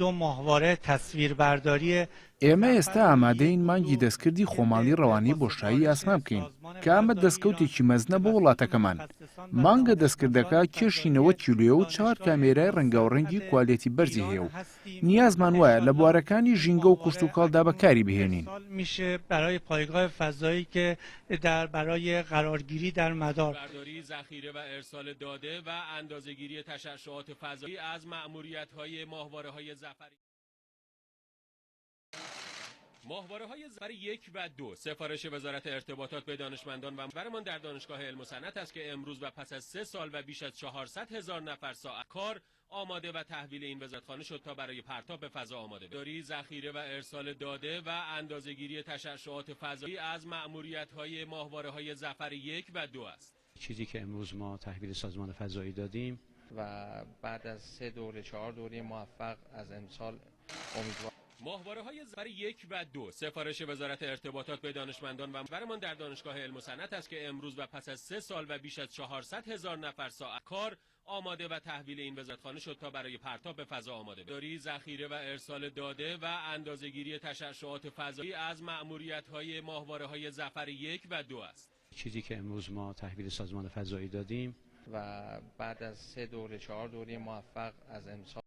دو ماهواره تصویربرداری ئێمە ئێستا ئامادەین مانگی دەستکردی خۆماڵی ڕەوانەی بۆشایی ئاسمان بکەین کە ئەمە دەستکەوتێکی مەزنە بۆ وڵاتەکەمان. مانگە دەستکردەکە کێشی 90 کیلۆیە و 4 کامێرای ڕەنگاوڕەنگی کوالیتی بەرزی هەیە و نیازمان وایە لە بوارەکانی ژینگە و کشتوکاڵدا بەکاری بهێنین. میشه برای پایگاه فضایی که برای قرارگیری در مدار برداری، ذخیره و ارسال داده و اندازه‌گیری تشعشعات فضایی از مأموریت‌های ماهواره‌های ظفری. ماهواره‌های ظفری 1 و 2 سفارش وزارت ارتباطات به دانشمندان و برمان در دانشگاه علم و صنعت است که امروز و پس از 3 سال و بیش از 400,000 نفر ساعت کار آماده و تحویل این وزارتخانه شد تا برای پرتاب به فضا آماده بشود. داری، ذخیره و ارسال داده و اندازه‌گیری تشعشعات فضایی از مأموریت‌های ماهواره‌های ظفری 1 و 2 است. چیزی که امروز ما تحویل سازمان فضایی دادیم و بعد از 3 دوره 4 دوره موفق از امسال امیدوارم. ماهواره‌های ظفری 1 و 2 سفارش وزارت ارتباطات به دانشمندان و برمان در دانشگاه علم و صنعت است که امروز و پس از 3 سال و بیش از 400,000 نفر ساعت کار آماده و تحویل این وزارتخانه شد تا برای پرتاب به فضا آماده بشود. داری، ذخیره و ارسال داده و اندازه‌گیری تشعشعات فضایی از مأموریت‌های ماهواره‌های ظفری 1 و 2 است. چیزی که امروز ما تحویل سازمان فضایی دادیم و بعد از 3 دوره 4 دوره موفق از امسال